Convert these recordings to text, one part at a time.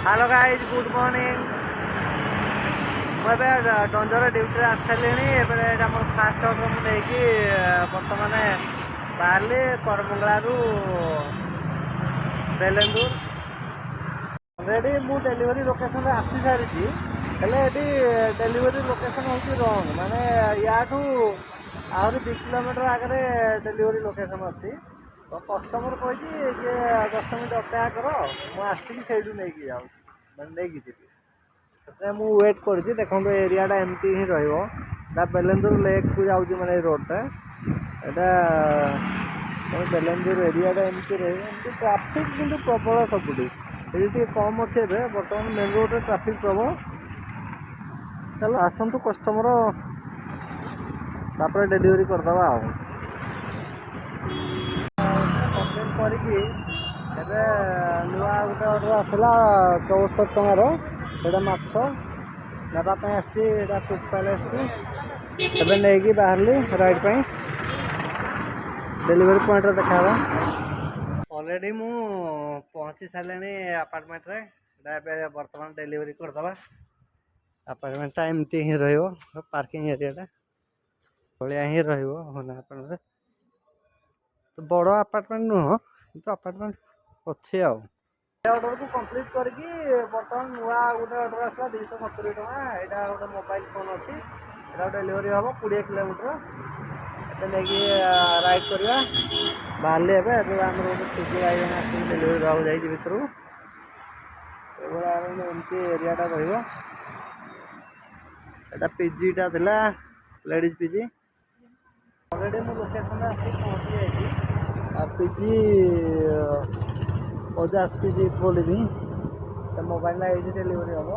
Hello guys good morning मुझे danger duty आसी सारे मोर फास्ट अर्डर मुझे बर्तमान बाहर करमंगलू बेलेंदूर अलरेडी मु डेलीवरी लोकेशन आसी सारी डेलीवरी लोकेशन हूँ रंग माने या आहरी 2 किलोमीटर आगे डेलीवरी लोकेशन अच्छी तो कस्टमर कही 10 मिनट अपेक्षा कर मुझे नहीं जाऊँ मैंने नहीं मुझे वेट कर देखो एरियाटा एमती ही रहा बेलेंदूर लेक को जाऊँगी मैंने रोडटा यहाँ बेलेंदूर एरियाटा एमती रही ट्राफिक किंतु प्रबल सबुठी ये कम अच्छे बर्तमान मेन रोड ट्राफिक प्रबल चलो आसतु कस्टमर तापर डेलीवरी करदे कम्प्लेन करके नुआ गोटे अर्डर आसला 74 टंकार एटा माछ नापी आसटा कुक पैलेस को एवं नहीं बाहर राइड पर डेलीवरी पॉइंट देखा ऑलरेडी मु पहुँची सारे अपार्टमेंट रे बर्तमान डेलीवरी करदे अपार्टमेंटा एमती ही पार्किंग एरियाटा भाया ही रहा तो बड़ अपार्टमेंट नुह तो अपार्टमेंट अच्छे ऑर्डर को कंप्लीट करके बर्तमान नुआ गोटे ऑर्डर आसला 270 टका यहाँ गोटे मोबाइल फोन अच्छी यहाँ डेलीवरी हम 20 किलोमीटर नहीं राइड करवा बाहर आम गोटे स्विगी गाड़ी आस डेलीवरी देवा जाइए भितर एमती एरियाटा रहा पीजीटा था लेडीज पीजी ऑलरेडी मु लोकेशन आसी पहुँची जाइए पीजी ओजास पीजी बोली तो मोबाइल ये डेलीवरी हम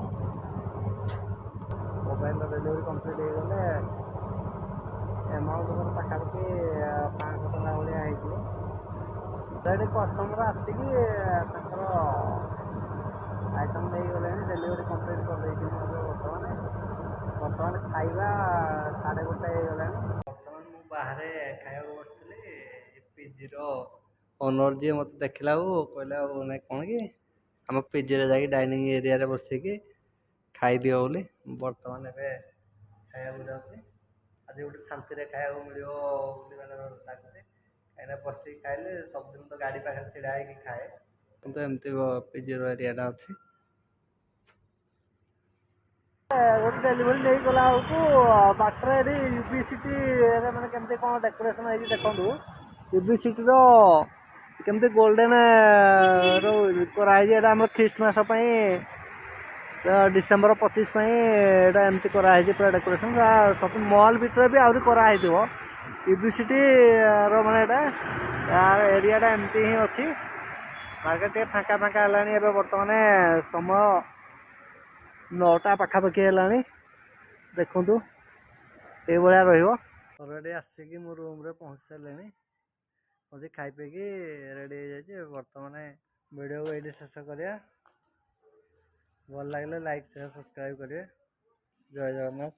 मोबाइल डेलीवरी कम्प्लीट हो गले एमाउंट मोर पाखापाखि 500 टका भाया होती कस्टमर आसिक आइटम नहीं गले डेलीवरी कम्प्लीट कर बर्तमान खाଇବା 1:30 होगा बर्तमान मु बाहर खाया बसती पीजी ओनर जी मत देखला कहला ना कौन कि आम पीजी जा डाइनिंग एरिया बसिकी खाई बोली बर्तमान एवं खाया जाऊँगी आज गोटे शांति खाया मिले लगुच कहीं बस खाइले सबदिन तो गाड़ी पाखे ढड़ा हो खाए कि एमती पीजी एरियाटा अच्छी गोटे डेलीवरी नहीं गला बाटर ये यूबीसीटी मैंने केमती कौन डेकोरेशन है देखूँ यूबीसीटी केमती गोल्डेन कराई आम ख्रीଷ୍ଟମାସ डिसेम्बर 25 एमती कराई पूरा डेकोरेशन सब मॉल भीतर भी आहरी कराई यूबीसीटी माने एरियाटा एमती ही अच्छी मार्केट फाँका फाँका है बर्तमान समय 9टा पाखापाखि है देखु ये ऑलरेडी आसिक मो रूम रे पहुँच सारे मुझे खाई पी रेडी हो जाए बर्तमान वीडियो को ये शेष करिया भल लगे लाइक शेयर सब्सक्राइब करेंगे जय जगन्नाथ।